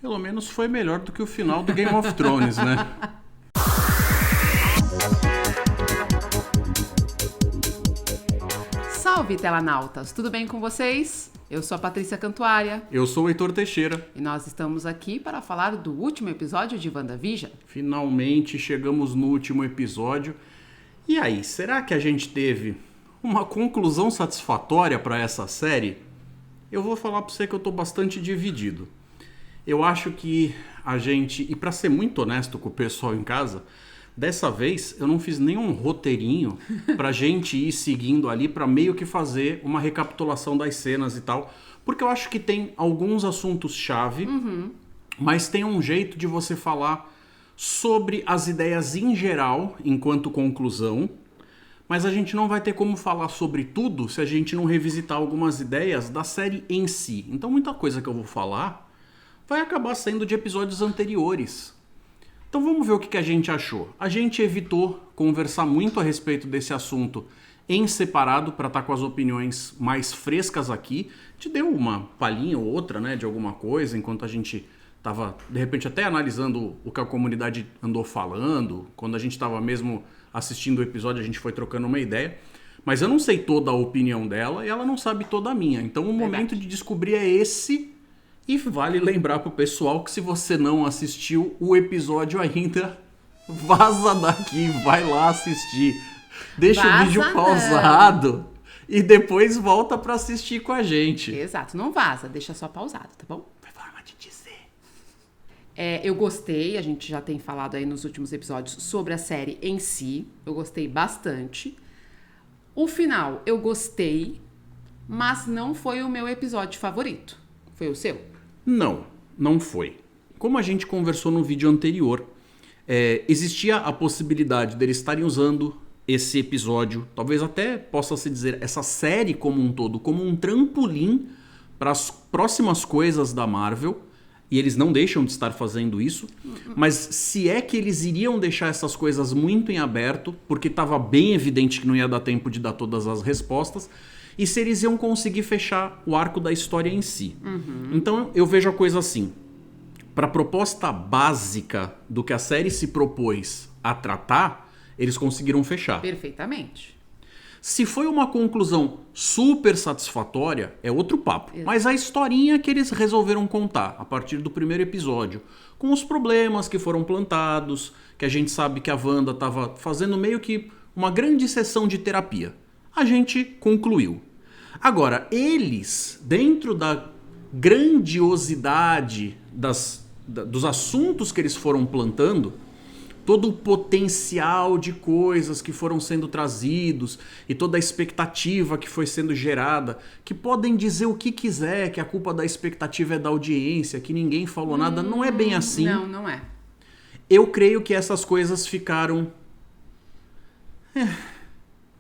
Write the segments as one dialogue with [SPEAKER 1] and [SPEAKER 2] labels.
[SPEAKER 1] Pelo menos foi melhor do que o final do Game of Thrones, né?
[SPEAKER 2] Salve, telanautas! Tudo bem com vocês? Eu sou a Patrícia Cantuária.
[SPEAKER 1] Eu sou o Heitor Teixeira.
[SPEAKER 2] E nós estamos aqui para falar do último episódio de WandaVision.
[SPEAKER 1] Finalmente chegamos no último episódio. E aí, será que a gente teve uma conclusão satisfatória para essa série? Eu vou falar para você que eu tô bastante dividido. Eu acho que a gente, e para ser muito honesto com o pessoal em casa, dessa vez eu não fiz nenhum roteirinho pra gente ir seguindo ali pra meio que fazer uma recapitulação das cenas e tal, porque eu acho que tem alguns assuntos-chave, mas tem um jeito de você falar sobre as ideias em geral, enquanto conclusão, mas a gente não vai ter como falar sobre tudo se a gente não revisitar algumas ideias da série em si. Então muita coisa que eu vou falar vai acabar sendo de episódios anteriores. Então vamos ver o que a gente achou. A gente evitou conversar muito a respeito desse assunto em separado para estar com as opiniões mais frescas aqui. Te deu uma palhinha ou outra, né, de alguma coisa, enquanto a gente estava, de repente, até analisando o que a comunidade andou falando. Quando a gente estava mesmo assistindo o episódio, a gente foi trocando uma ideia. Mas eu não sei toda a opinião dela e ela não sabe toda a minha. Então o momento de descobrir é esse. E vale lembrar pro pessoal que se você não assistiu o episódio ainda, vaza daqui, vai lá assistir. Deixa o vídeo pausado e depois volta pra assistir com a gente.
[SPEAKER 2] Exato, não vaza, deixa só pausado, tá bom?
[SPEAKER 1] Foi forma de dizer.
[SPEAKER 2] Eu gostei, a gente já tem falado aí nos últimos episódios sobre a série em si. Eu gostei bastante. O final eu gostei, mas não foi o meu episódio favorito. Foi o seu?
[SPEAKER 1] Não foi. Como a gente conversou no vídeo anterior, existia a possibilidade deles estarem usando esse episódio, talvez até possa-se dizer essa série como um todo, como um trampolim para as próximas coisas da Marvel, e eles não deixam de estar fazendo isso, mas se é que eles iriam deixar essas coisas muito em aberto, porque estava bem evidente que não ia dar tempo de dar todas as respostas, e se eles iam conseguir fechar o arco da história em si. Então eu vejo a coisa assim. Para a proposta básica do que a série se propôs a tratar, eles conseguiram fechar.
[SPEAKER 2] Perfeitamente.
[SPEAKER 1] Se foi uma conclusão super satisfatória, é outro papo.
[SPEAKER 2] Exato.
[SPEAKER 1] Mas a historinha que eles resolveram contar a partir do primeiro episódio, com os problemas que foram plantados, que a gente sabe que a Wanda estava fazendo meio que uma grande sessão de terapia, a gente concluiu. Agora, eles, dentro da grandiosidade dos assuntos que eles foram plantando, todo o potencial de coisas que foram sendo trazidos e toda a expectativa que foi sendo gerada, que podem dizer o que quiser, que a culpa da expectativa é da audiência, que ninguém falou nada, não é bem assim.
[SPEAKER 2] Não é.
[SPEAKER 1] Eu creio que essas coisas ficaram...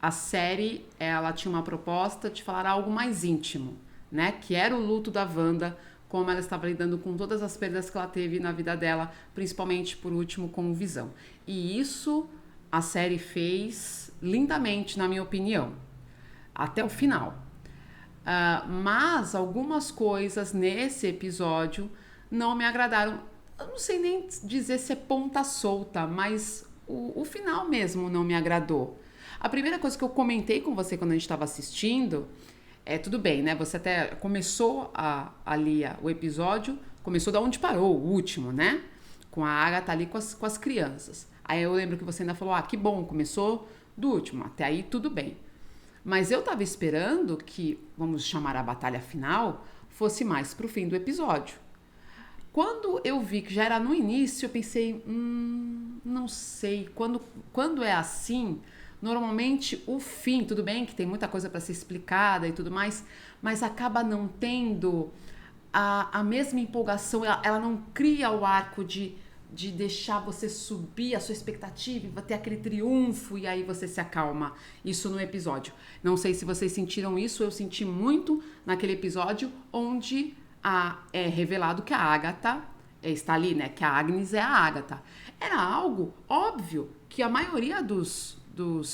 [SPEAKER 2] A série, ela tinha uma proposta de falar algo mais íntimo, né? Que era o luto da Wanda, como ela estava lidando com todas as perdas que ela teve na vida dela, principalmente, por último, com o Visão. E isso a série fez lindamente, na minha opinião, até o final. Mas algumas coisas nesse episódio não me agradaram. Eu não sei nem dizer se é ponta solta, mas o final mesmo não me agradou. A primeira coisa que eu comentei com você quando a gente estava assistindo tudo bem, né? Você até começou ali o episódio, começou da onde parou, o último, né? Com a Agatha ali com as crianças. Aí eu lembro que você ainda falou, que bom, começou do último, até aí tudo bem. Mas eu tava esperando que, vamos chamar a batalha final, fosse mais pro fim do episódio. Quando eu vi que já era no início, eu pensei, não sei, quando é assim... Normalmente o fim, tudo bem que tem muita coisa para ser explicada e tudo mais, mas acaba não tendo a mesma empolgação, ela não cria o arco de deixar você subir a sua expectativa, ter aquele triunfo e aí você se acalma. Isso no episódio. Não sei se vocês sentiram isso, eu senti muito naquele episódio onde é revelado que a Agatha está ali, né? Que a Agnes é a Agatha. Era algo óbvio que a maioria dos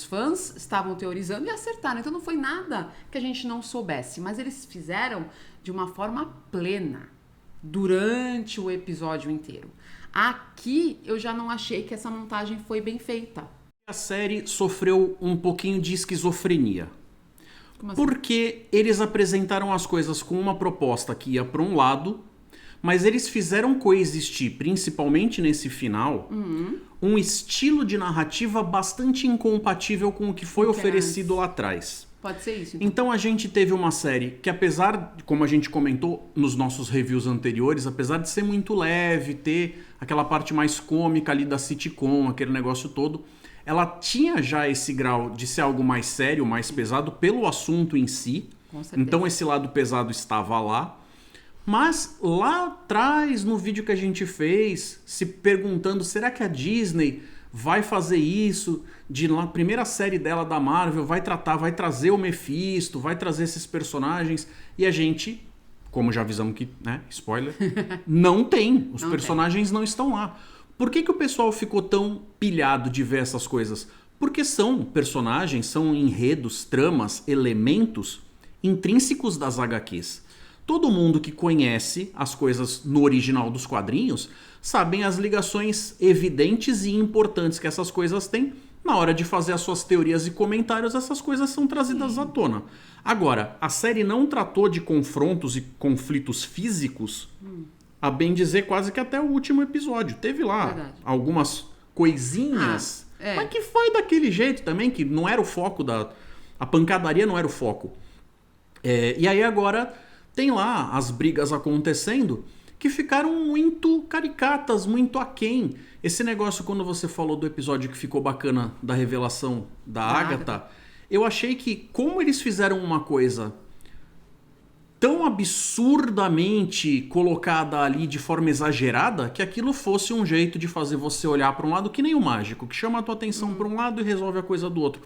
[SPEAKER 2] fãs estavam teorizando e acertaram. Então não foi nada que a gente não soubesse, mas eles fizeram de uma forma plena. durante o episódio inteiro. Aqui eu já não achei que essa montagem foi bem feita.
[SPEAKER 1] A série sofreu um pouquinho de esquizofrenia.
[SPEAKER 2] Como assim?
[SPEAKER 1] Porque eles apresentaram as coisas com uma proposta que ia para um lado, mas eles fizeram coexistir, principalmente nesse final, um estilo de narrativa bastante incompatível com o que foi oferecido lá atrás.
[SPEAKER 2] Pode ser isso.
[SPEAKER 1] Então a gente teve uma série que, apesar, como a gente comentou nos nossos reviews anteriores, apesar de ser muito leve, ter aquela parte mais cômica ali da sitcom, aquele negócio todo, ela tinha já esse grau de ser algo mais sério, mais pesado pelo assunto em si.
[SPEAKER 2] Com certeza.
[SPEAKER 1] Então esse lado pesado estava lá. Mas lá atrás, no vídeo que a gente fez, se perguntando, será que a Disney vai fazer isso? Na primeira série dela da Marvel, vai trazer o Mephisto, vai trazer esses personagens. E a gente, como já avisamos que, né, spoiler, não tem. Os personagens não estão lá. Por que o pessoal ficou tão pilhado de ver essas coisas? Porque são personagens, são enredos, tramas, elementos intrínsecos das HQs. Todo mundo que conhece as coisas no original dos quadrinhos sabem as ligações evidentes e importantes que essas coisas têm. Na hora de fazer as suas teorias e comentários, essas coisas são trazidas à tona. Agora, a série não tratou de confrontos e conflitos físicos, a bem dizer, quase que até o último episódio. Teve lá algumas coisinhas, mas que foi daquele jeito também, que não era o foco a pancadaria não era o foco. E aí agora tem lá as brigas acontecendo que ficaram muito caricatas, muito aquém. Esse negócio, quando você falou do episódio que ficou bacana da revelação da Agatha, eu achei que, como eles fizeram uma coisa tão absurdamente colocada ali de forma exagerada, que aquilo fosse um jeito de fazer você olhar para um lado que nem o mágico, que chama a tua atenção para um lado e resolve a coisa do outro.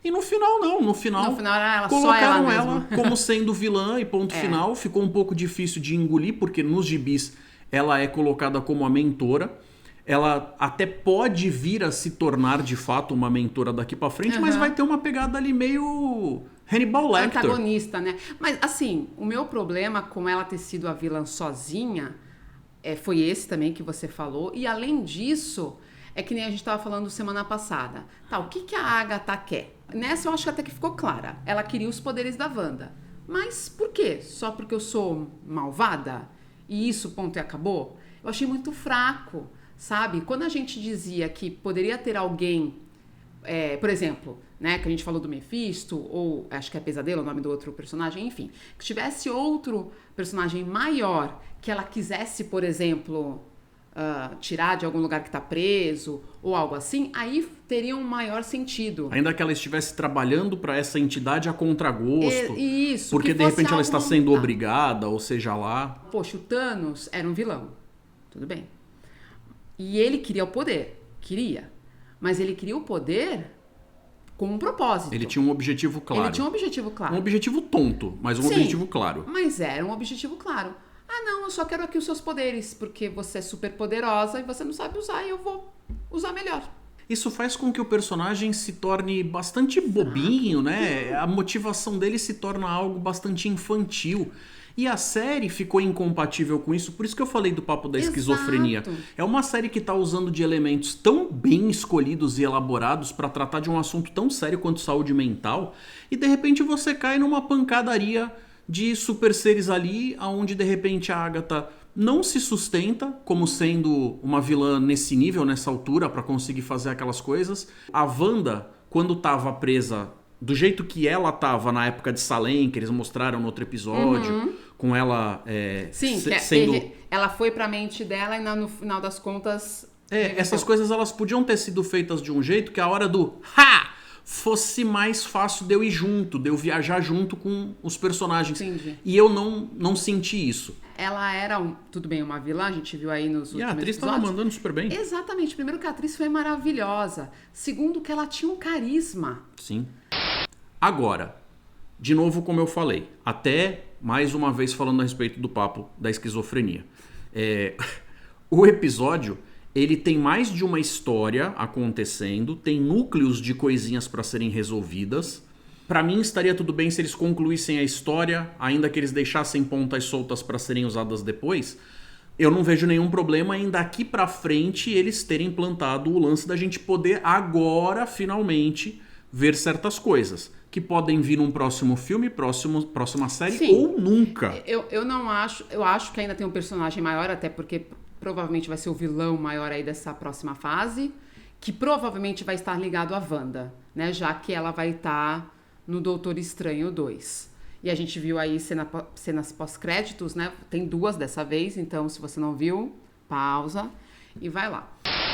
[SPEAKER 1] E no final não, no final
[SPEAKER 2] era ela,
[SPEAKER 1] colocaram
[SPEAKER 2] só
[SPEAKER 1] ela como sendo vilã e ponto final. Ficou um pouco difícil de engolir, porque nos gibis ela é colocada como a mentora. Ela até pode vir a se tornar de fato uma mentora daqui pra frente, mas vai ter uma pegada ali meio Hannibal Lecter.
[SPEAKER 2] Antagonista, né? Mas assim, o meu problema com ela ter sido a vilã sozinha foi esse também que você falou. E além disso, é que nem a gente estava falando semana passada. Tá, o que a Agatha quer? Nessa eu acho que até que ficou clara. Ela queria os poderes da Wanda. Mas por quê? Só porque eu sou malvada? E isso, ponto e acabou? Eu achei muito fraco, sabe? Quando a gente dizia que poderia ter alguém, por exemplo, né, que a gente falou do Mephisto, ou acho que é Pesadelo o nome do outro personagem, enfim, que tivesse outro personagem maior que ela quisesse, por exemplo, tirar de algum lugar que está preso ou algo assim, aí teria um maior sentido.
[SPEAKER 1] Ainda que ela estivesse trabalhando para essa entidade a contragosto.
[SPEAKER 2] Isso.
[SPEAKER 1] Porque de repente ela está sendo obrigada, ou seja lá.
[SPEAKER 2] Poxa, o Thanos era um vilão. Tudo bem. E ele queria o poder. Queria. Mas ele queria o poder com um propósito.
[SPEAKER 1] Ele tinha um objetivo claro. Um objetivo tonto, mas um objetivo claro.
[SPEAKER 2] Mas era um objetivo claro. Não, eu só quero aqui os seus poderes, porque você é super poderosa e você não sabe usar e eu vou usar melhor.
[SPEAKER 1] Isso faz com que o personagem se torne bastante bobinho, né? A motivação dele se torna algo bastante infantil. E a série ficou incompatível com isso, por isso que eu falei do papo da esquizofrenia. É uma série que está usando de elementos tão bem escolhidos e elaborados para tratar de um assunto tão sério quanto saúde mental, e de repente você cai numa pancadaria de super seres ali, onde de repente a Agatha não se sustenta como sendo uma vilã nesse nível, nessa altura, para conseguir fazer aquelas coisas. A Wanda, quando estava presa do jeito que ela estava na época de Salem, que eles mostraram no outro episódio, com ela sendo...
[SPEAKER 2] ela foi pra mente dela e no final das contas...
[SPEAKER 1] essas coisas elas podiam ter sido feitas de um jeito que a hora do ha! Fosse mais fácil de eu ir junto, de eu viajar junto com os personagens.
[SPEAKER 2] Entendi.
[SPEAKER 1] E eu não senti isso.
[SPEAKER 2] Ela era, tudo bem, uma vilã, a gente viu aí nos últimos episódios.
[SPEAKER 1] E a atriz estava mandando super bem.
[SPEAKER 2] Exatamente. Primeiro que a atriz foi maravilhosa. Segundo que ela tinha um carisma.
[SPEAKER 1] Sim. Agora, de novo como eu falei, até mais uma vez falando a respeito do papo da esquizofrenia. O episódio... ele tem mais de uma história acontecendo, tem núcleos de coisinhas para serem resolvidas, Pra mim estaria tudo bem se eles concluíssem a história, ainda que eles deixassem pontas soltas pra serem usadas depois. Eu não vejo nenhum problema em daqui pra frente eles terem plantado o lance da gente poder agora, finalmente, ver certas coisas. Que podem vir num próximo filme, próxima série,
[SPEAKER 2] Sim.
[SPEAKER 1] ou nunca.
[SPEAKER 2] Eu não acho. Eu acho que ainda tem um personagem maior, até porque provavelmente vai ser o vilão maior aí dessa próxima fase, que provavelmente vai estar ligado à Wanda, né? Já que ela vai estar no Doutor Estranho 2. E a gente viu aí cenas pós-créditos, né? Tem 2 dessa vez, então se você não viu, pausa e vai lá.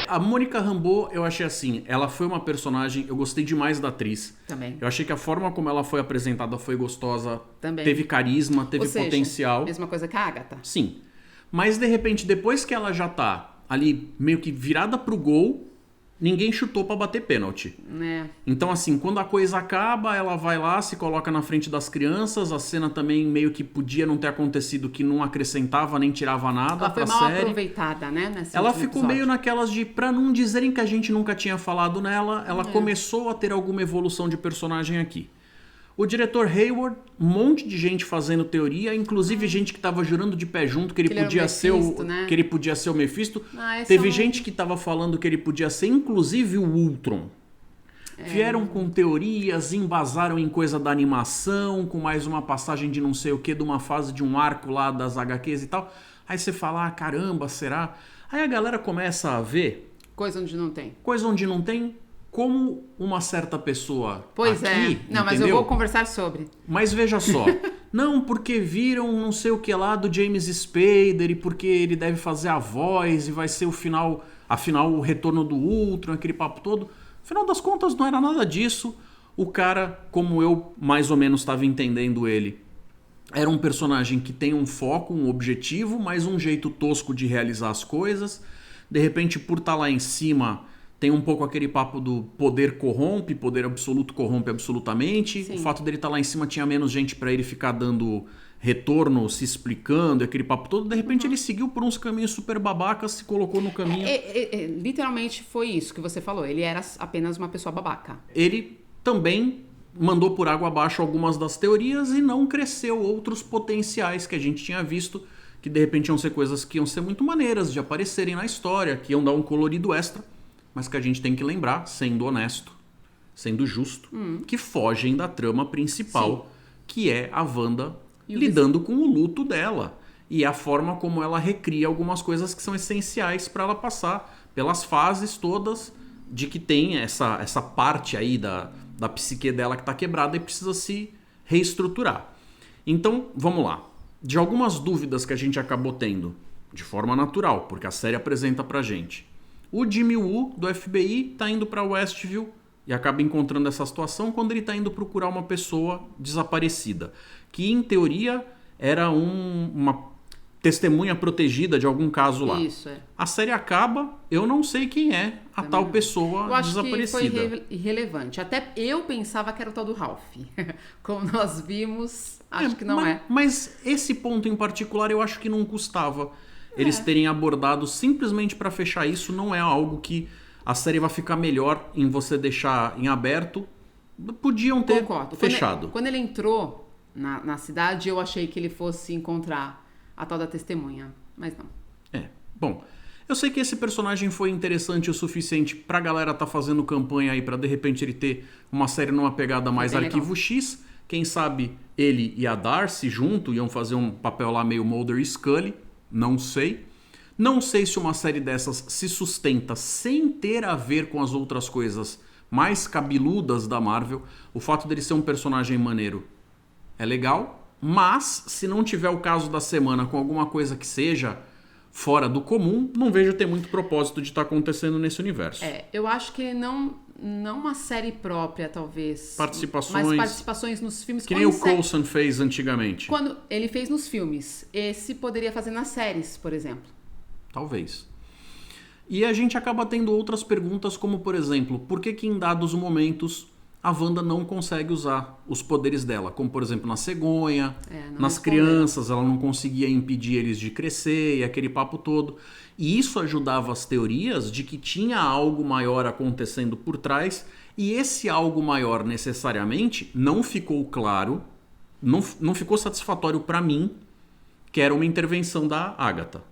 [SPEAKER 1] A Mônica Rambeau, eu achei assim, ela foi uma personagem, eu gostei demais da atriz.
[SPEAKER 2] Também.
[SPEAKER 1] Eu achei que a forma como ela foi apresentada foi gostosa,
[SPEAKER 2] Também.
[SPEAKER 1] teve carisma, teve
[SPEAKER 2] Ou seja,
[SPEAKER 1] potencial.
[SPEAKER 2] Mesma coisa que a Agatha.
[SPEAKER 1] Sim. Mas de repente, depois que ela já tá ali meio que virada pro gol, ninguém chutou pra bater pênalti.
[SPEAKER 2] Né?
[SPEAKER 1] Então, assim, quando a coisa acaba, ela vai lá, se coloca na frente das crianças. A cena também meio que podia não ter acontecido, que não acrescentava nem tirava nada
[SPEAKER 2] Ela foi
[SPEAKER 1] pra
[SPEAKER 2] mal
[SPEAKER 1] série.
[SPEAKER 2] aproveitada, né? Nesse
[SPEAKER 1] Ela
[SPEAKER 2] último
[SPEAKER 1] ficou
[SPEAKER 2] episódio.
[SPEAKER 1] meio naquelas de, pra não dizerem que a gente nunca tinha falado nela, ela começou a ter alguma evolução de personagem aqui. O diretor Hayward, um monte de gente fazendo teoria, inclusive gente que tava jurando de pé junto que ele
[SPEAKER 2] Que ele era o
[SPEAKER 1] podia ser
[SPEAKER 2] Mephisto, né?
[SPEAKER 1] que ele podia ser o Mephisto.
[SPEAKER 2] Ah, esse
[SPEAKER 1] Teve
[SPEAKER 2] é um-
[SPEAKER 1] gente que tava falando que ele podia ser inclusive o Ultron. Vieram com teorias, embasaram em coisa da animação, com mais uma passagem de não sei o que, de uma fase de um arco lá das HQs e tal. Aí você fala, ah, caramba, será? Aí a galera começa a ver
[SPEAKER 2] Coisa onde não tem.
[SPEAKER 1] coisa onde não tem, como uma certa pessoa
[SPEAKER 2] Pois
[SPEAKER 1] aqui,
[SPEAKER 2] é. Não, mas
[SPEAKER 1] entendeu?
[SPEAKER 2] eu vou conversar sobre.
[SPEAKER 1] Mas veja só, não porque viram não sei o que lá do James Spader e porque ele deve fazer a voz e vai ser o final, afinal o retorno do Ultron, aquele papo todo. Afinal das contas não era nada disso. O cara, como eu mais ou menos estava entendendo ele, era um personagem que tem um foco, um objetivo, mas um jeito tosco de realizar as coisas. De repente, por estar lá em cima, tem um pouco aquele papo do poder corrompe, poder absoluto corrompe absolutamente.
[SPEAKER 2] Sim.
[SPEAKER 1] O fato dele estar lá em cima tinha menos gente para ele ficar dando retorno, se explicando, aquele papo todo. De repente ele seguiu por uns caminhos super babacas, se colocou no caminho.
[SPEAKER 2] Literalmente foi isso que você falou. Ele era apenas uma pessoa babaca.
[SPEAKER 1] Ele também mandou por água abaixo algumas das teorias e não cresceu outros potenciais que a gente tinha visto, que de repente iam ser coisas que iam ser muito maneiras de aparecerem na história, que iam dar um colorido extra, mas que a gente tem que lembrar, sendo honesto, sendo justo, que fogem da trama principal, que é a Wanda
[SPEAKER 2] E o
[SPEAKER 1] lidando com o luto dela. E a forma como ela recria algumas coisas que são essenciais para ela passar pelas fases todas de que tem essa parte aí da psique dela que está quebrada e precisa se reestruturar. Então, vamos lá. De algumas dúvidas que a gente acabou tendo, de forma natural, porque a série apresenta pra gente. O Jimmy Woo, do FBI, tá indo pra Westview e acaba encontrando essa situação quando ele tá indo procurar uma pessoa desaparecida, que em teoria era uma testemunha protegida de algum caso lá.
[SPEAKER 2] Isso, é.
[SPEAKER 1] A série acaba, eu não sei quem é a tal pessoa
[SPEAKER 2] Eu acho
[SPEAKER 1] desaparecida.
[SPEAKER 2] que foi irrelevante. Até eu pensava que era o tal do Ralph. Como nós vimos, acho que não é.
[SPEAKER 1] Mas esse ponto em particular eu acho que não custava eles terem abordado simplesmente pra fechar isso. Não é algo que a série vai ficar melhor em você deixar em aberto. Podiam ter
[SPEAKER 2] Concordo.
[SPEAKER 1] fechado.
[SPEAKER 2] Quando ele entrou na cidade, eu achei que ele fosse encontrar a tal da testemunha. Mas não.
[SPEAKER 1] Bom, eu sei que esse personagem foi interessante o suficiente pra galera tá fazendo campanha aí pra de repente ele ter uma série numa pegada mais
[SPEAKER 2] bem
[SPEAKER 1] Arquivo
[SPEAKER 2] legal.
[SPEAKER 1] X. Quem sabe ele e a Darcy junto iam fazer um papel lá meio Mulder e Scully. Não sei. Não sei se uma série dessas se sustenta sem ter a ver com as outras coisas mais cabeludas da Marvel. O fato dele ser um personagem maneiro é legal, mas se não tiver o caso da semana com alguma coisa que seja fora do comum, não vejo ter muito propósito de estar acontecendo nesse universo.
[SPEAKER 2] Eu acho que não uma série própria, talvez.
[SPEAKER 1] Participações.
[SPEAKER 2] Mas participações nos filmes.
[SPEAKER 1] Que nem o Coulson fez antigamente.
[SPEAKER 2] Quando ele fez nos filmes. Esse poderia fazer nas séries, por exemplo.
[SPEAKER 1] Talvez. E a gente acaba tendo outras perguntas, como por exemplo, por que em dados momentos a Wanda não consegue usar os poderes dela? Como por exemplo na cegonha,
[SPEAKER 2] não
[SPEAKER 1] nas
[SPEAKER 2] respondeu.
[SPEAKER 1] crianças, ela não conseguia impedir eles de crescer e aquele papo todo. E isso ajudava as teorias de que tinha algo maior acontecendo por trás E esse algo maior, necessariamente, não ficou claro, não ficou satisfatório para mim, que era uma intervenção da Agatha.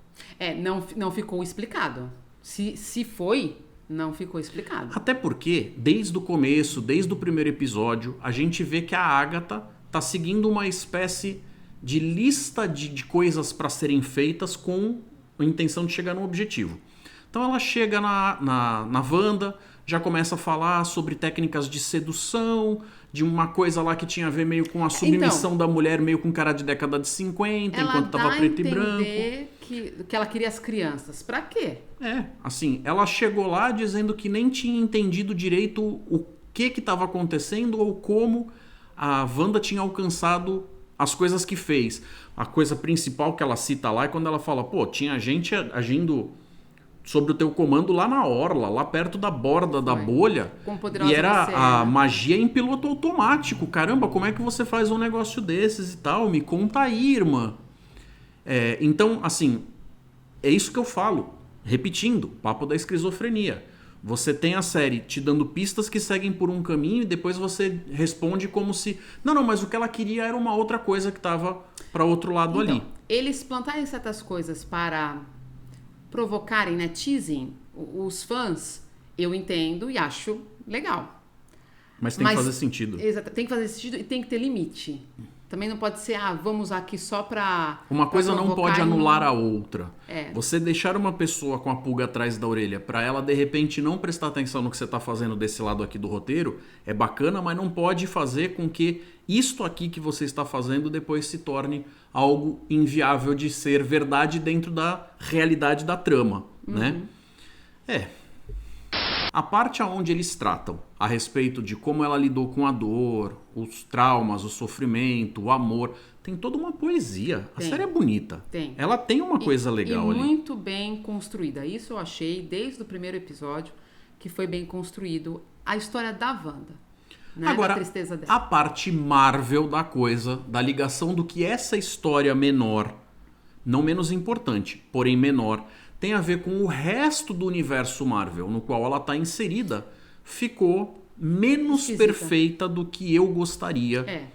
[SPEAKER 2] Não ficou explicado. Se foi, não ficou explicado.
[SPEAKER 1] Até porque, desde o começo, desde o primeiro episódio, a gente vê que a Agatha tá seguindo uma espécie de lista de coisas para serem feitas com a intenção de chegar no objetivo. Então ela chega na Wanda, já começa a falar sobre técnicas de sedução, de uma coisa lá que tinha a ver meio com a submissão da mulher, meio com cara de década de 50, enquanto tava preto e branco.
[SPEAKER 2] Que ela queria as crianças. Pra quê?
[SPEAKER 1] Assim, ela chegou lá dizendo que nem tinha entendido direito o que estava acontecendo ou como a Wanda tinha alcançado as coisas que fez. A coisa principal que ela cita lá é quando ela fala, pô, tinha gente agindo sobre o teu comando lá na orla, lá perto da borda da bolha. E era a magia em piloto automático. Caramba, como é que você faz um negócio desses e tal? Me conta aí, irmã. Então, assim, é isso que eu falo. Repetindo, papo da esquizofrenia. Você tem a série te dando pistas que seguem por um caminho e depois você responde como se... Não, mas o que ela queria era uma outra coisa que estava para outro lado ali.
[SPEAKER 2] Eles plantarem certas coisas para provocarem, né, teasing, os fãs, eu entendo e acho legal.
[SPEAKER 1] Mas tem que fazer sentido.
[SPEAKER 2] Exato, tem que fazer sentido e tem que ter limite. Também não pode ser, vamos usar aqui só pra...
[SPEAKER 1] Uma coisa não pode anular a outra. Você deixar uma pessoa com a pulga atrás da orelha pra ela, de repente, não prestar atenção no que você tá fazendo desse lado aqui do roteiro, é bacana, mas não pode fazer com que isto aqui que você está fazendo depois se torne algo inviável de ser verdade dentro da realidade da trama, né? A parte onde eles tratam a respeito de como ela lidou com a dor, os traumas, o sofrimento, o amor, tem toda uma poesia. A série é bonita. Ela tem uma coisa legal ali.
[SPEAKER 2] E muito bem construída. Isso eu achei, desde o primeiro episódio, que foi bem construído a história da Wanda. Né?
[SPEAKER 1] Agora,
[SPEAKER 2] da tristeza dela.
[SPEAKER 1] A parte Marvel da coisa, da ligação do que essa história menor, não menos importante, porém menor, tem a ver com o resto do universo Marvel, no qual ela está inserida, ficou menos perfeita do que eu gostaria.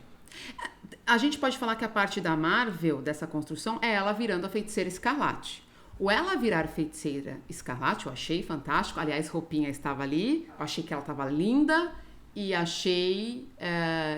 [SPEAKER 2] A gente pode falar que a parte da Marvel, dessa construção, é ela virando a Feiticeira Escarlate. O ela virar Feiticeira Escarlate, eu achei fantástico. Aliás, roupinha estava ali, eu achei que ela estava linda e achei...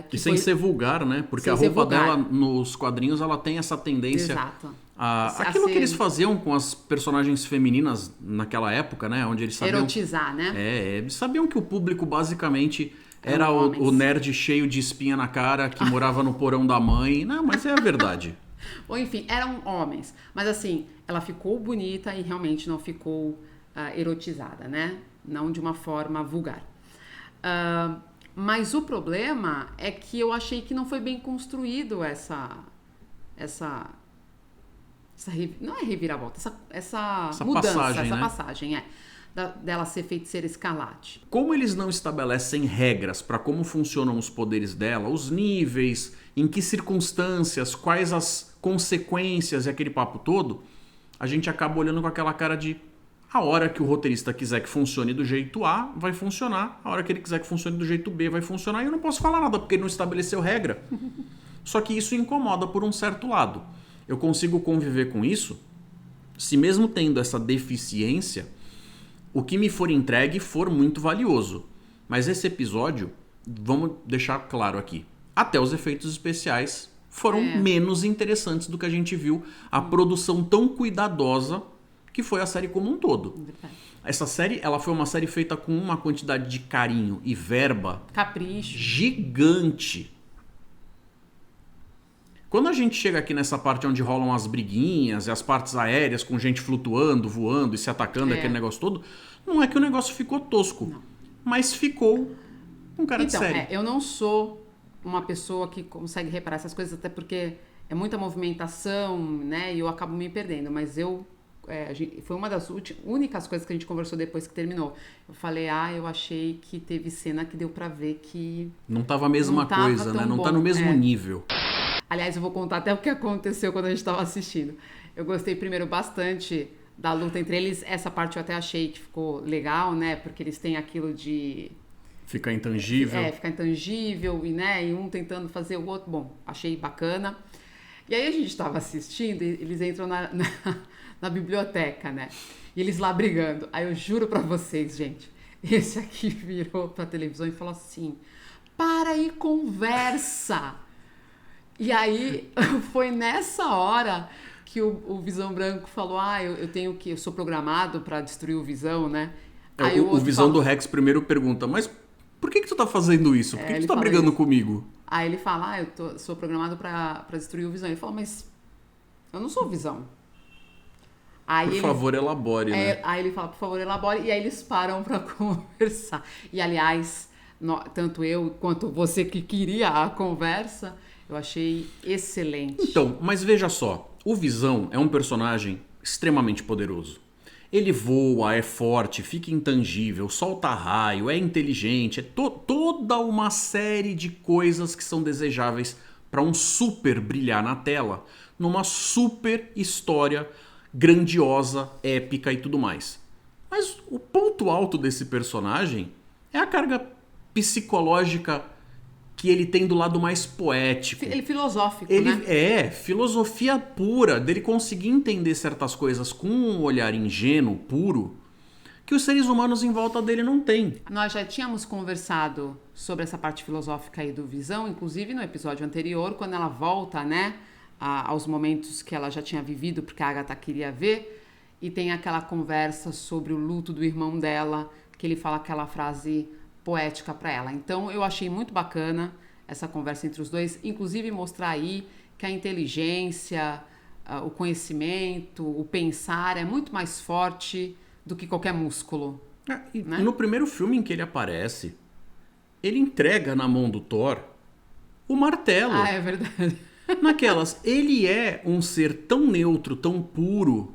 [SPEAKER 1] que sem ser vulgar, né? Porque a roupa dela, nos quadrinhos, ela tem essa tendência...
[SPEAKER 2] Exato.
[SPEAKER 1] Aquilo que eles faziam com as personagens femininas naquela época, né? Onde eles sabiam...
[SPEAKER 2] Erotizar, né?
[SPEAKER 1] Eles sabiam que o público basicamente era o nerd cheio de espinha na cara que morava no porão da mãe. Não, mas é a verdade.
[SPEAKER 2] Ou enfim, eram homens. Mas assim, ela ficou bonita e realmente não ficou erotizada, né? Não de uma forma vulgar. Mas o problema é que eu achei que não foi bem construído não é reviravolta, essa mudança,
[SPEAKER 1] passagem,
[SPEAKER 2] essa
[SPEAKER 1] né?
[SPEAKER 2] passagem, dela ser Feiticeira Escarlate.
[SPEAKER 1] Como eles não estabelecem regras para como funcionam os poderes dela, os níveis, em que circunstâncias, quais as consequências e aquele papo todo, a gente acaba olhando com aquela cara de a hora que o roteirista quiser que funcione do jeito A, vai funcionar, a hora que ele quiser que funcione do jeito B, vai funcionar, e eu não posso falar nada porque ele não estabeleceu regra. Só que isso incomoda por um certo lado. Eu consigo conviver com isso se mesmo tendo essa deficiência, o que me for entregue for muito valioso. Mas esse episódio, vamos deixar claro aqui, até os efeitos especiais foram menos interessantes do que a gente viu a produção tão cuidadosa que foi a série como um todo. Essa série, ela foi uma série feita com uma quantidade de carinho e verba
[SPEAKER 2] capricho
[SPEAKER 1] gigante. Quando a gente chega aqui nessa parte onde rolam as briguinhas e as partes aéreas com gente flutuando, voando e se atacando, aquele negócio todo, não é que o negócio ficou tosco, mas ficou um cara de série.
[SPEAKER 2] Eu não sou uma pessoa que consegue reparar essas coisas, até porque é muita movimentação, né, e eu acabo me perdendo, mas foi uma das únicas coisas que a gente conversou depois que terminou. Eu falei, eu achei que teve cena que deu pra ver que...
[SPEAKER 1] Não tava a mesma coisa, né? Não tá no mesmo nível.
[SPEAKER 2] Aliás, eu vou contar até o que aconteceu quando a gente estava assistindo. Eu gostei primeiro bastante da luta entre eles. Essa parte eu até achei que ficou legal, né? Porque eles têm aquilo de
[SPEAKER 1] Fica intangível.
[SPEAKER 2] Ficar intangível e um tentando fazer o outro. Bom, achei bacana. E aí a gente estava assistindo e eles entram na biblioteca, né? E eles lá brigando. Aí eu juro pra vocês, gente, esse aqui virou pra televisão e falou assim: para e conversa. E aí foi nessa hora que o Visão Branco falou: eu sou programado pra destruir o Visão, né? Aí
[SPEAKER 1] o Visão do Rex primeiro pergunta: mas por que tu tá fazendo isso? Por que tu tá brigando comigo?
[SPEAKER 2] Aí ele fala: sou programado pra destruir o Visão. Ele fala: mas eu não sou o Visão. Aí
[SPEAKER 1] por favor, elabore, né?
[SPEAKER 2] Aí ele fala: por favor, elabore. E aí eles param pra conversar. E aliás, tanto eu quanto você que queria a conversa, eu achei excelente.
[SPEAKER 1] Então, mas veja só, o Visão é um personagem extremamente poderoso. Ele voa, é forte, fica intangível, solta raio, é inteligente, é toda uma série de coisas que são desejáveis para um super brilhar na tela, numa super história grandiosa, épica e tudo mais. Mas o ponto alto desse personagem é a carga psicológica que ele tem do lado mais poético.
[SPEAKER 2] Ele filosófico, né?
[SPEAKER 1] Filosofia pura, dele conseguir entender certas coisas com um olhar ingênuo, puro, que os seres humanos em volta dele não têm.
[SPEAKER 2] Nós já tínhamos conversado sobre essa parte filosófica aí do Visão, inclusive no episódio anterior, quando ela volta, né, aos momentos que ela já tinha vivido, porque a Agatha queria ver, e tem aquela conversa sobre o luto do irmão dela, que ele fala aquela frase poética para ela. Então eu achei muito bacana essa conversa entre os dois, inclusive mostrar aí que a inteligência, o conhecimento, o pensar é muito mais forte do que qualquer músculo.
[SPEAKER 1] Né?
[SPEAKER 2] E
[SPEAKER 1] no primeiro filme em que ele aparece, ele entrega na mão do Thor o martelo.
[SPEAKER 2] É verdade.
[SPEAKER 1] Naquelas, ele é um ser tão neutro, tão puro,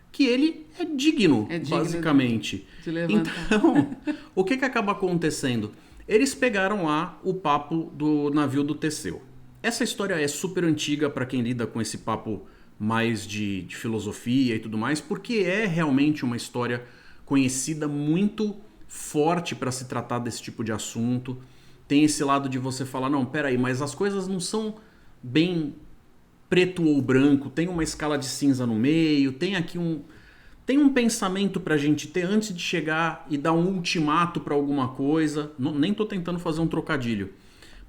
[SPEAKER 1] que ele é digno basicamente.
[SPEAKER 2] De levantar.
[SPEAKER 1] Então, o que acaba acontecendo? Eles pegaram lá o papo do navio do Teseu. Essa história é super antiga para quem lida com esse papo mais de filosofia e tudo mais, porque é realmente uma história conhecida, muito forte para se tratar desse tipo de assunto. Tem esse lado de você falar: não, peraí, mas as coisas não são bem preto ou branco, tem uma escala de cinza no meio, tem um pensamento pra gente ter antes de chegar e dar um ultimato pra alguma coisa. Nem tô tentando fazer um trocadilho,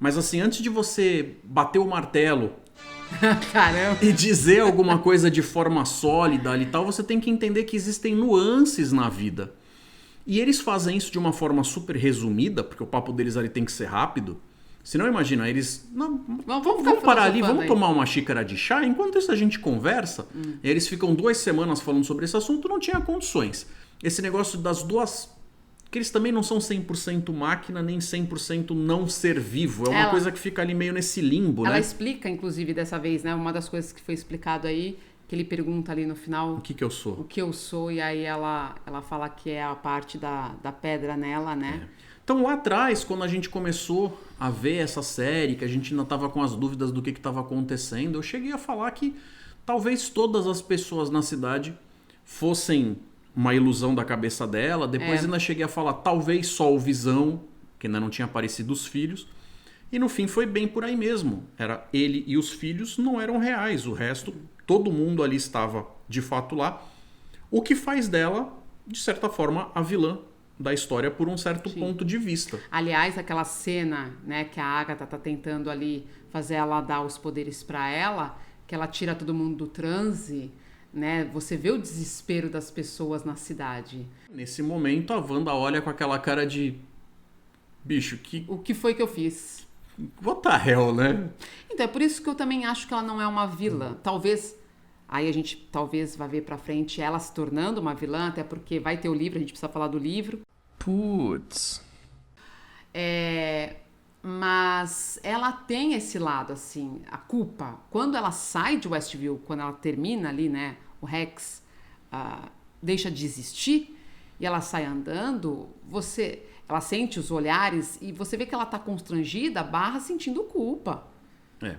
[SPEAKER 1] mas assim, antes de você bater o martelo
[SPEAKER 2] Caramba.
[SPEAKER 1] e dizer alguma coisa de forma sólida e tal, você tem que entender que existem nuances na vida. E eles fazem isso de uma forma super resumida, porque o papo deles ali tem que ser rápido. Senão, imagina, eles... Não, vamos parar ali, vamos tomar uma xícara de chá, enquanto isso a gente conversa. Eles ficam 2 semanas falando sobre esse assunto, não tinha condições. Esse negócio das duas... que eles também não são 100% máquina, nem 100% não ser vivo. É uma coisa que fica ali meio nesse limbo, né?
[SPEAKER 2] Ela explica, inclusive, dessa vez, né? Uma das coisas que foi explicado aí, que ele pergunta ali no final...
[SPEAKER 1] O que eu sou?
[SPEAKER 2] O que eu sou, e aí ela fala que é a parte da pedra nela, né?
[SPEAKER 1] Então lá atrás, quando a gente começou a ver essa série, que a gente ainda estava com as dúvidas do que estava acontecendo, eu cheguei a falar que talvez todas as pessoas na cidade fossem uma ilusão da cabeça dela. Depois ainda cheguei a falar talvez só o Visão, que ainda não tinha aparecido os filhos. E no fim foi bem por aí mesmo. Era ele e os filhos não eram reais. O resto, todo mundo ali estava de fato lá. O que faz dela, de certa forma, a vilã da história por um certo ponto de vista.
[SPEAKER 2] Aliás, aquela cena, né, que a Agatha tá tentando ali fazer ela dar os poderes para ela, que ela tira todo mundo do transe, né? Você vê o desespero das pessoas na cidade.
[SPEAKER 1] Nesse momento, a Wanda olha com aquela cara de... Bicho,
[SPEAKER 2] o que foi que eu fiz?
[SPEAKER 1] What the hell, né?
[SPEAKER 2] Então, é por isso que eu também acho que ela não é uma vilã. Talvez... Aí a gente talvez vai ver pra frente ela se tornando uma vilã, até porque vai ter o livro, a gente precisa falar do livro.
[SPEAKER 1] Putz.
[SPEAKER 2] Mas ela tem esse lado, assim, a culpa. Quando ela sai de Westview, quando ela termina ali, né, o Rex deixa de existir e ela sai andando, ela sente os olhares e você vê que ela tá constrangida, sentindo culpa.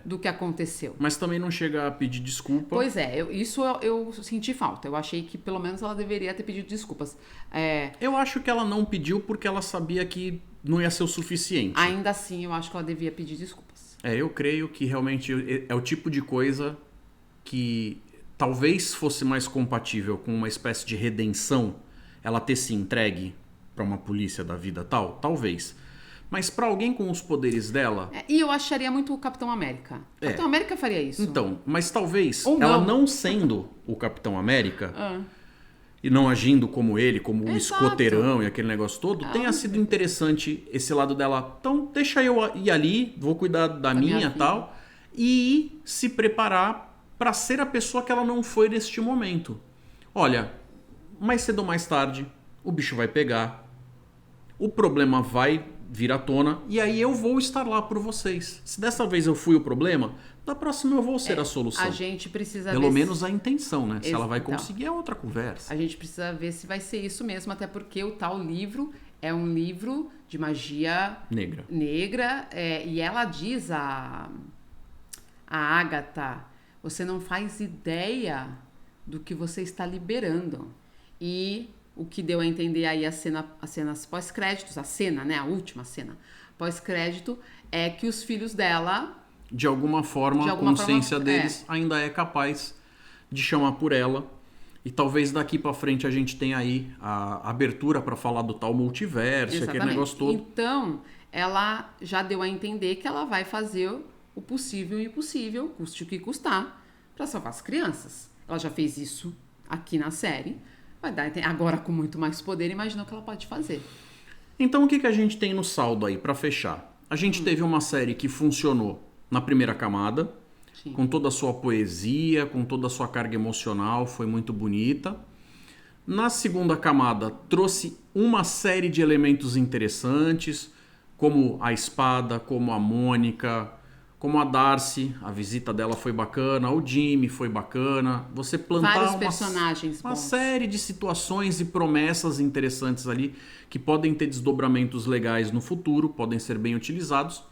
[SPEAKER 2] do que aconteceu.
[SPEAKER 1] Mas também não chega a pedir desculpa.
[SPEAKER 2] Pois é, eu senti falta. Eu achei que pelo menos ela deveria ter pedido desculpas.
[SPEAKER 1] Eu acho que ela não pediu porque ela sabia que não ia ser o suficiente.
[SPEAKER 2] Ainda assim, eu acho que ela devia pedir desculpas.
[SPEAKER 1] Eu creio que realmente é o tipo de coisa que talvez fosse mais compatível com uma espécie de redenção, ela ter se entregue para uma polícia da vida tal, talvez. Mas para alguém com os poderes dela...
[SPEAKER 2] E eu acharia muito o Capitão América. O Capitão América faria isso.
[SPEAKER 1] Então, mas talvez
[SPEAKER 2] Ou
[SPEAKER 1] ela
[SPEAKER 2] não.
[SPEAKER 1] não sendo o Capitão América e não agindo como ele, como o escoteirão e aquele negócio todo, tenha sido interessante esse lado dela. Então, deixa eu ir ali, vou cuidar da minha e tal, e se preparar para ser a pessoa que ela não foi neste momento. Olha, mais cedo ou mais tarde, o bicho vai pegar, o problema vai vir à tona, e aí eu vou estar lá por vocês. Se dessa vez eu fui o problema, da próxima eu vou ser a solução.
[SPEAKER 2] A gente precisa
[SPEAKER 1] Pelo menos a intenção, né? Se ela vai
[SPEAKER 2] Então,
[SPEAKER 1] conseguir é outra conversa.
[SPEAKER 2] a gente precisa ver se vai ser isso mesmo, até porque o tal livro é um livro de magia negra e ela diz a Agatha, você não faz ideia do que você está liberando. E o que deu a entender aí as cenas pós-créditos, a cena, né, a última cena pós-crédito, é que os filhos dela...
[SPEAKER 1] De alguma forma, a consciência deles ainda é capaz de chamar por ela. E talvez daqui pra frente a gente tenha aí a abertura para falar do tal multiverso, aquele negócio todo.
[SPEAKER 2] Então, ela já deu a entender que ela vai fazer o possível e o impossível, custe o que custar, para salvar as crianças. Ela já fez isso aqui na série. Vai dar, agora com muito mais poder, imagina o que ela pode fazer.
[SPEAKER 1] Então o que a gente tem no saldo aí, para fechar? A gente teve uma série que funcionou na primeira camada, com toda a sua poesia, com toda a sua carga emocional, foi muito bonita. Na segunda camada, trouxe uma série de elementos interessantes, como a espada, como a Mônica, como a Darcy, a visita dela foi bacana, o Jimmy foi bacana. Você plantar uma série de situações e promessas interessantes ali que podem ter desdobramentos legais no futuro, podem ser bem utilizados.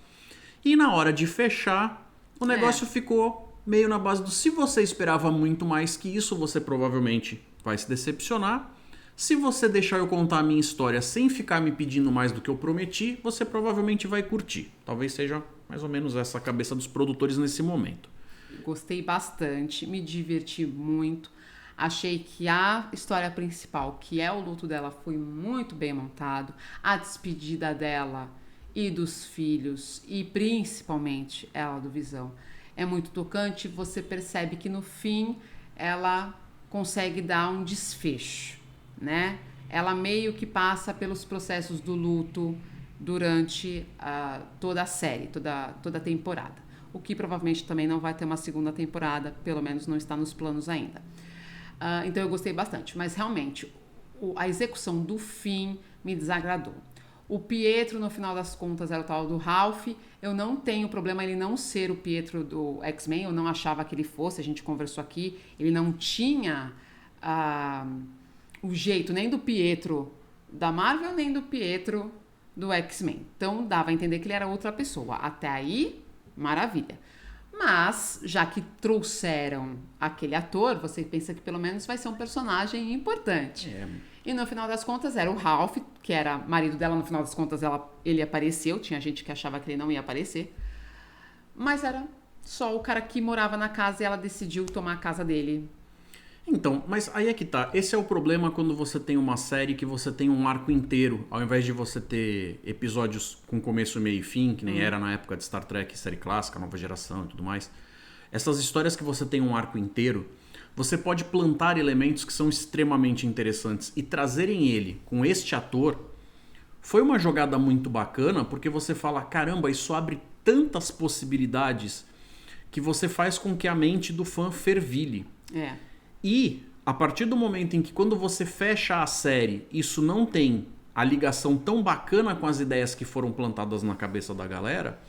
[SPEAKER 1] E na hora de fechar, o negócio ficou meio na base do se você esperava muito mais que isso, você provavelmente vai se decepcionar. Se você deixar eu contar a minha história sem ficar me pedindo mais do que eu prometi, você provavelmente vai curtir. Talvez seja mais ou menos essa a cabeça dos produtores nesse momento.
[SPEAKER 2] Gostei bastante, me diverti muito. Achei que a história principal, que é o luto dela, foi muito bem montado. A despedida dela e dos filhos, e principalmente ela do Visão, é muito tocante. Você percebe que no fim ela consegue dar um desfecho, né? Ela meio que passa pelos processos do luto durante toda a série, toda a temporada. O que provavelmente também não vai ter uma segunda temporada, pelo menos não está nos planos ainda. Então eu gostei bastante, mas realmente a execução do fim me desagradou. O Pietro, no final das contas, era o tal do Ralph. Eu não tenho problema ele não ser o Pietro do X-Men, eu não achava que ele fosse, a gente conversou aqui, ele não tinha o jeito nem do Pietro da Marvel, nem do Pietro do X-Men. Então dava a entender que ele era outra pessoa. Até aí, maravilha. Mas, já que trouxeram aquele ator, você pensa que pelo menos vai ser um personagem importante. E no final das contas era o Ralph, que era marido dela. No final das contas ele apareceu. Tinha gente que achava que ele não ia aparecer. Mas era só o cara que morava na casa e ela decidiu tomar a casa dele.
[SPEAKER 1] Então, mas aí é que tá. Esse é o problema quando você tem uma série que você tem um arco inteiro, ao invés de você ter episódios com começo, meio e fim, que nem era na época de Star Trek, série clássica, nova geração e tudo mais. Essas histórias que você tem um arco inteiro, você pode plantar elementos que são extremamente interessantes e trazerem ele com este ator. Foi uma jogada muito bacana, porque você fala, caramba, isso abre tantas possibilidades que você faz com que a mente do fã fervilhe. E a partir do momento em que quando você fecha a série, isso não tem a ligação tão bacana com as ideias que foram plantadas na cabeça da galera,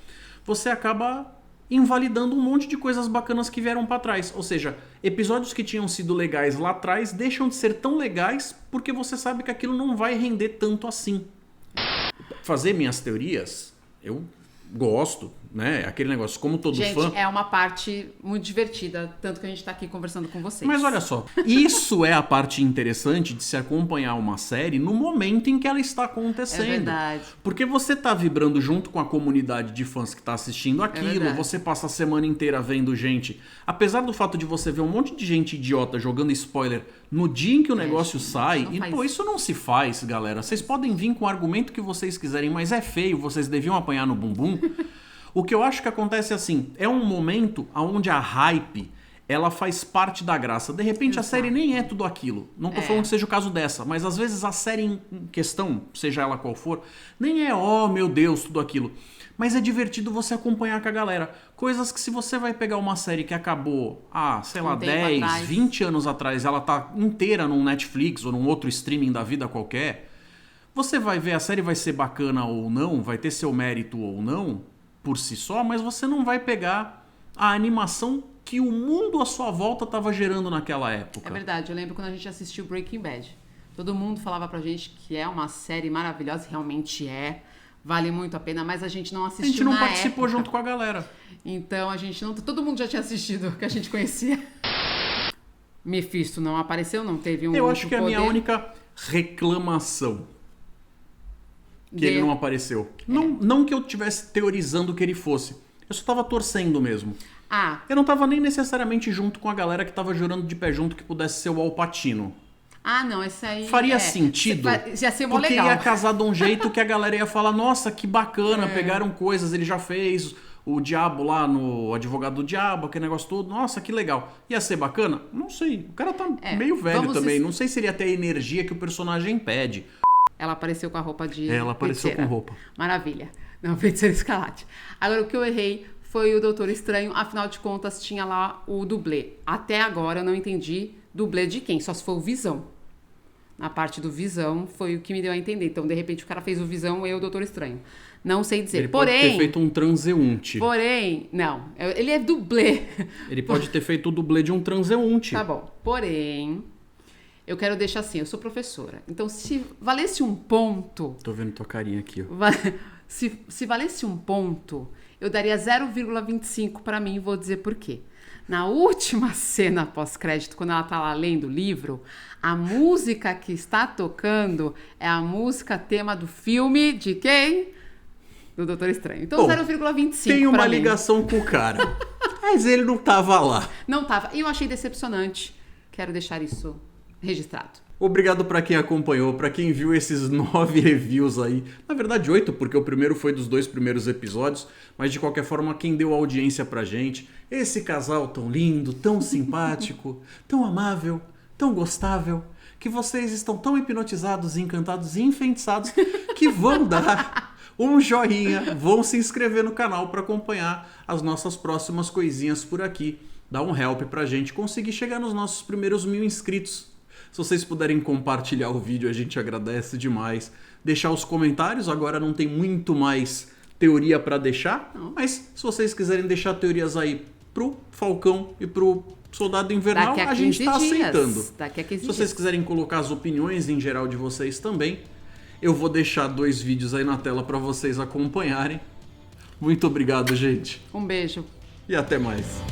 [SPEAKER 1] você acaba invalidando um monte de coisas bacanas que vieram para trás. Ou seja, episódios que tinham sido legais lá atrás deixam de ser tão legais porque você sabe que aquilo não vai render tanto assim. Fazer minhas teorias, eu gosto né? Aquele negócio, como todo
[SPEAKER 2] Gente,
[SPEAKER 1] fã...
[SPEAKER 2] é uma parte muito divertida, tanto que a gente tá aqui conversando com vocês.
[SPEAKER 1] Mas olha só, isso é a parte interessante de se acompanhar uma série no momento em que ela está acontecendo.
[SPEAKER 2] É verdade.
[SPEAKER 1] Porque você tá vibrando junto com a comunidade de fãs que tá assistindo aquilo,
[SPEAKER 2] verdade.
[SPEAKER 1] você passa a semana inteira vendo gente. Apesar do fato de você ver um monte de gente idiota jogando spoiler no dia em que o negócio sai,
[SPEAKER 2] não
[SPEAKER 1] e
[SPEAKER 2] faz
[SPEAKER 1] pô, isso não se faz, galera. Vocês podem vir com o argumento que vocês quiserem, mas é feio, vocês deviam apanhar no bumbum. O que eu acho que acontece assim, é um momento onde a hype, ela faz parte da graça. De repente
[SPEAKER 2] Exato.
[SPEAKER 1] a série nem é tudo aquilo. Não tô falando que seja o caso dessa, mas às vezes a série em questão, seja ela qual for, nem é, oh meu Deus, tudo aquilo. Mas é divertido você acompanhar com a galera. Coisas que se você vai pegar uma série que acabou, sei lá, 10, 20 anos atrás, ela tá inteira num Netflix ou num outro streaming da vida qualquer, você vai ver a série, vai ser bacana ou não, vai ter seu mérito ou não, por si só, mas você não vai pegar a animação que o mundo à sua volta estava gerando naquela época.
[SPEAKER 2] É verdade, eu lembro quando a gente assistiu Breaking Bad. Todo mundo falava pra gente que é uma série maravilhosa, realmente é, vale muito a pena, mas a gente não assistiu.
[SPEAKER 1] A gente não
[SPEAKER 2] na
[SPEAKER 1] participou
[SPEAKER 2] época.
[SPEAKER 1] junto com a galera.
[SPEAKER 2] Então a gente não. Todo mundo já tinha assistido, que a gente conhecia. Mephisto não apareceu, não teve um.
[SPEAKER 1] Eu
[SPEAKER 2] outro
[SPEAKER 1] acho que é a minha única reclamação que ele não apareceu. Não que eu estivesse teorizando que ele fosse. Eu só tava torcendo mesmo. Eu não tava nem necessariamente junto com a galera que tava jurando de pé junto que pudesse ser o Al Pacino.
[SPEAKER 2] Não, esse aí...
[SPEAKER 1] Faria sentido.
[SPEAKER 2] Ia ser mó
[SPEAKER 1] porque
[SPEAKER 2] legal.
[SPEAKER 1] ia casar de um jeito que a galera ia falar, nossa, que bacana, pegaram coisas, ele já fez o Diabo lá no Advogado do Diabo, aquele negócio todo, nossa, que legal. Ia ser bacana? Não sei. O cara tá meio velho também. Não sei se iria ter a energia que o personagem pede.
[SPEAKER 2] Ela apareceu com a roupa de
[SPEAKER 1] Ela apareceu
[SPEAKER 2] feiticeira.
[SPEAKER 1] com roupa.
[SPEAKER 2] Maravilha. Não, Feiticeira Escarlate. Agora, o que eu errei foi o Doutor Estranho. Afinal de contas, tinha lá o dublê. Até agora, eu não entendi dublê de quem. Só se for o Visão. Na parte do Visão, foi o que me deu a entender. Então, de repente, o cara fez o Visão e o Doutor Estranho. Não sei dizer.
[SPEAKER 1] Ele pode ter feito um transeunte.
[SPEAKER 2] Porém, não. Ele é dublê.
[SPEAKER 1] Ele pode ter feito o dublê de um transeunte.
[SPEAKER 2] Tá bom. Porém... Eu quero deixar assim, eu sou professora. Então, se valesse um ponto...
[SPEAKER 1] Tô vendo tua carinha aqui, ó.
[SPEAKER 2] Se valesse um ponto, eu daria 0,25 pra mim e vou dizer por quê. Na última cena pós-crédito, quando ela tá lá lendo o livro, a música que está tocando é a música tema do filme de quem? Do Doutor Estranho. Então, 0,25
[SPEAKER 1] tem uma
[SPEAKER 2] pra mim.
[SPEAKER 1] ligação com o cara. Mas ele não tava lá.
[SPEAKER 2] Não tava. E eu achei decepcionante. Quero deixar isso registrado.
[SPEAKER 1] Obrigado pra quem acompanhou, pra quem viu esses 9 reviews aí. Na verdade 8, porque o primeiro foi dos 2 primeiros episódios, mas de qualquer forma quem deu audiência pra gente. Esse casal tão lindo, tão simpático, tão amável, tão gostável, que vocês estão tão hipnotizados, encantados e enfeitiçados que vão dar um joinha, vão se inscrever no canal pra acompanhar as nossas próximas coisinhas por aqui. Dá um help pra gente conseguir chegar nos nossos primeiros 1000 inscritos. Se vocês puderem compartilhar o vídeo, a gente agradece demais. Deixar os comentários, agora não tem muito mais teoria para deixar, mas se vocês quiserem deixar teorias aí pro Falcão e pro Soldado Invernal, a gente tá aceitando.
[SPEAKER 2] Daqui a 15
[SPEAKER 1] Se vocês quiserem colocar as opiniões em geral de vocês também, eu vou deixar 2 vídeos aí na tela para vocês acompanharem. Muito obrigado, gente.
[SPEAKER 2] Um beijo.
[SPEAKER 1] E até mais.